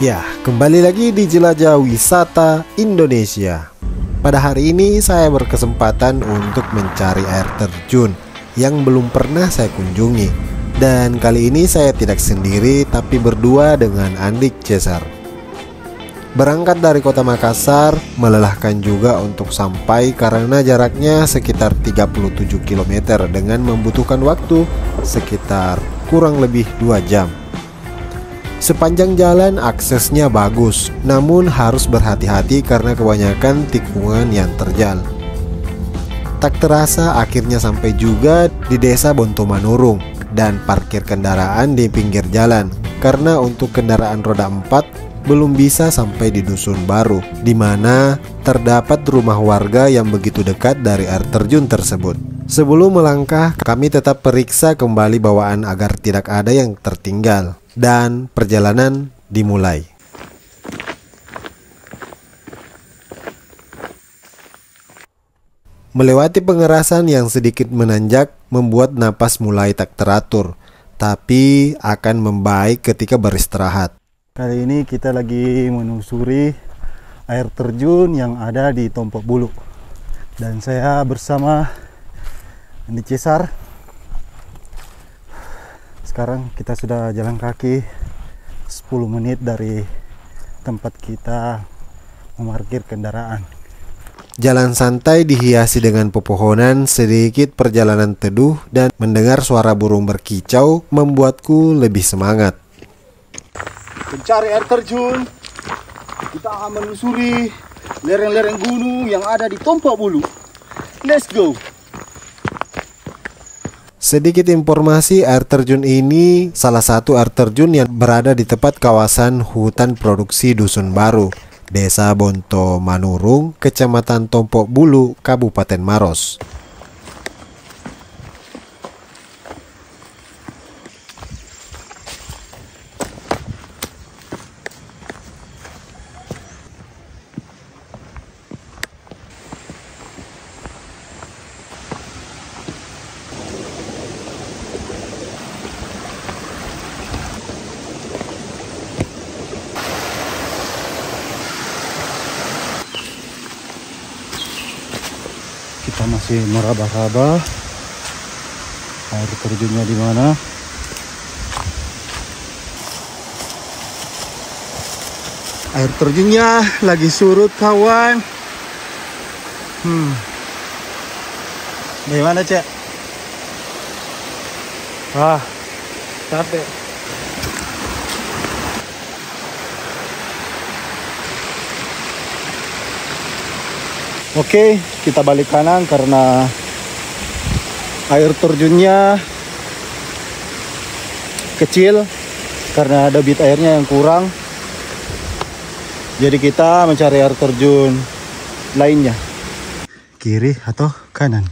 Ya, kembali lagi di Jelajah Wisata Indonesia. Pada hari ini saya berkesempatan untuk mencari air terjun yang belum pernah saya kunjungi. Dan kali ini saya tidak sendiri tapi berdua dengan Andik Cesar. Berangkat dari kota Makassar, melelahkan juga untuk sampai karena jaraknya sekitar 37 km dengan membutuhkan waktu sekitar kurang lebih 2 jam. Sepanjang jalan aksesnya bagus, namun harus berhati-hati karena kebanyakan tikungan yang terjal. Tak terasa akhirnya sampai juga di desa Bontomanurung dan parkir kendaraan di pinggir jalan karena untuk kendaraan roda 4 belum bisa sampai di dusun baru, di mana terdapat rumah warga yang begitu dekat dari air terjun tersebut. Sebelum melangkah, kami tetap periksa kembali bawaan agar tidak ada yang tertinggal. Dan perjalanan dimulai. Melewati pengerasan yang sedikit menanjak membuat napas mulai tak teratur, tapi akan membaik ketika beristirahat. Kali ini kita lagi menelusuri air terjun yang ada di Tompok Bulu. Dan saya bersama Andi Cesar. Sekarang kita sudah jalan kaki 10 menit dari tempat kita memarkir kendaraan. Jalan santai dihiasi dengan pepohonan, sedikit perjalanan teduh dan mendengar suara burung berkicau membuatku lebih semangat. Mencari air terjun, kita akan menelusuri lereng-lereng gunung yang ada di Tompok Bulu. Let's go! Sedikit informasi, air terjun ini salah satu air terjun yang berada di tepat kawasan hutan produksi Dusun Baru, Desa Bontomanurung, Kecamatan Tompok Bulu, Kabupaten Maros. Kita masih meraba-raba air terjunnya di mana. Air terjunnya lagi surut, kawan. Bagaimana, Cek? Wah, capek. Oke, kita balik kanan karena air terjunnya kecil karena debit airnya yang kurang. Jadi kita mencari air terjun lainnya. Kiri atau kanan?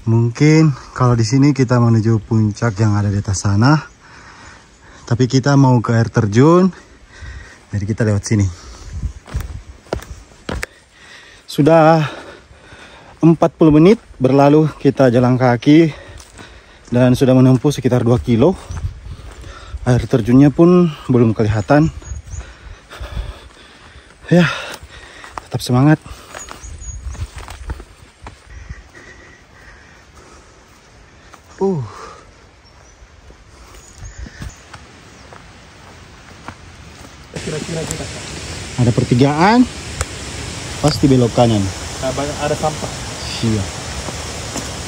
Mungkin kalau di sini kita menuju puncak yang ada di atas sana. Tapi kita mau ke air terjun. Jadi kita lewat sini. Sudah 40 menit berlalu kita jalan kaki dan sudah menempuh sekitar 2 kilo. Air terjunnya pun belum kelihatan. Ya, tetap semangat. Ada pertigaan. Pasti belok kanan. Ada sampah. Iya.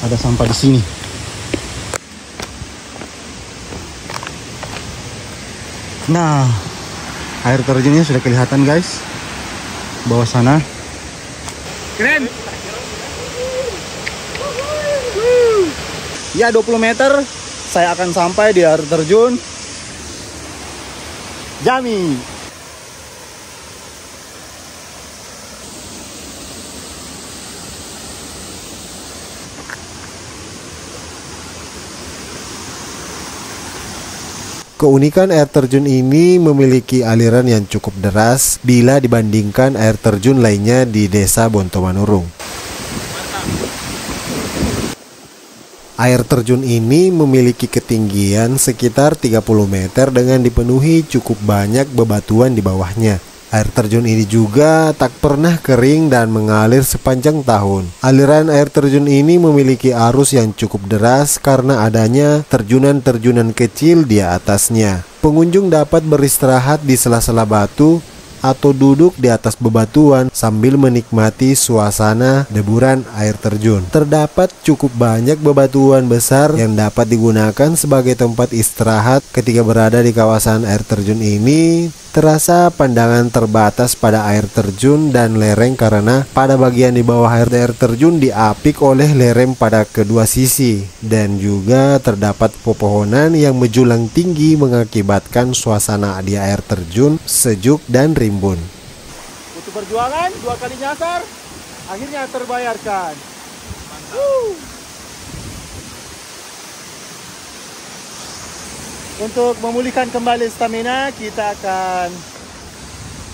Ada sampah di sini. Nah, air terjunnya sudah kelihatan, guys. Bawah sana. Keren. Ya, 20 meter saya akan sampai di air terjun Jami. Keunikan air terjun ini memiliki aliran yang cukup deras bila dibandingkan air terjun lainnya di Desa Bontomanurung. Air terjun ini memiliki ketinggian sekitar 30 meter dengan dipenuhi cukup banyak bebatuan di bawahnya. Air terjun ini juga tak pernah kering dan mengalir sepanjang tahun. Aliran air terjun ini memiliki arus yang cukup deras karena adanya terjunan-terjunan kecil di atasnya. Pengunjung dapat beristirahat di sela-sela batu atau duduk di atas bebatuan sambil menikmati suasana deburan air terjun. Terdapat cukup banyak bebatuan besar yang dapat digunakan sebagai tempat istirahat. Ketika berada di kawasan air terjun ini, terasa pandangan terbatas pada air terjun dan lereng karena pada bagian di bawah air terjun diapit oleh lereng pada kedua sisi, dan juga terdapat pepohonan yang menjulang tinggi mengakibatkan suasana di air terjun sejuk dan rimbun. Butuh perjuangan, 2 kali nyasar, akhirnya terbayarkan. Untuk memulihkan kembali stamina, kita akan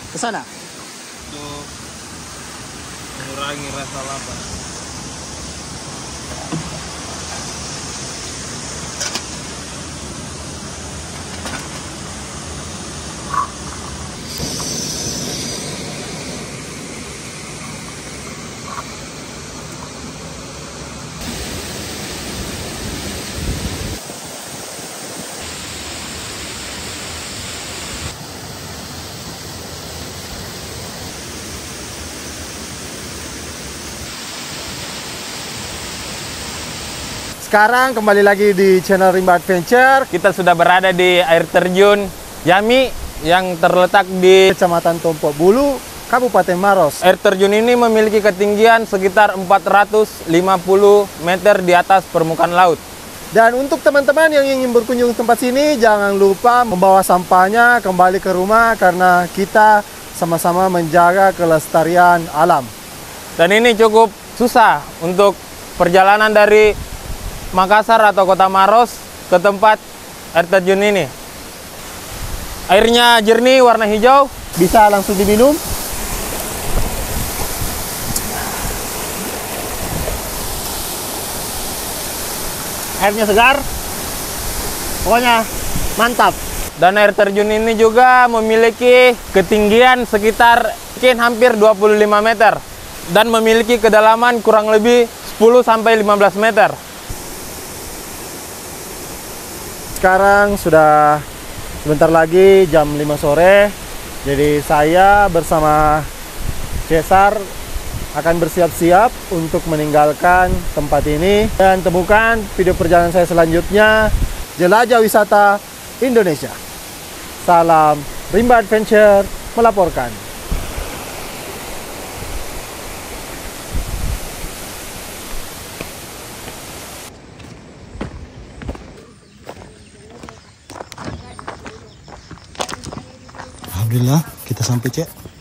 ke sana. Untuk mengurangi rasa lapar. Sekarang kembali lagi di channel Rimba Adventure. Kita sudah berada di air terjun Yami yang terletak di Kecamatan Tompok Bulu, Kabupaten Maros. air terjun ini memiliki ketinggian sekitar 450 meter di atas permukaan laut. Dan untuk teman-teman yang ingin berkunjung ke tempat sini, jangan lupa membawa sampahnya kembali ke rumah karena kita sama-sama menjaga kelestarian alam. Dan ini cukup susah untuk perjalanan dari Makassar atau Kota Maros ke tempat air terjun ini. Airnya jernih, warna hijau. Bisa langsung diminum. Airnya segar. Pokoknya mantap. Dan air terjun ini juga memiliki ketinggian sekitar hampir 25 meter. Dan memiliki kedalaman kurang lebih 10-15 meter. Sekarang sudah sebentar lagi jam 5 sore. Jadi saya bersama Cesar akan bersiap-siap untuk meninggalkan tempat ini. Dan temukan video perjalanan saya selanjutnya. Jelajah wisata Indonesia. Salam Rimba Adventure melaporkan. Alhamdulillah kita sampai, Cek.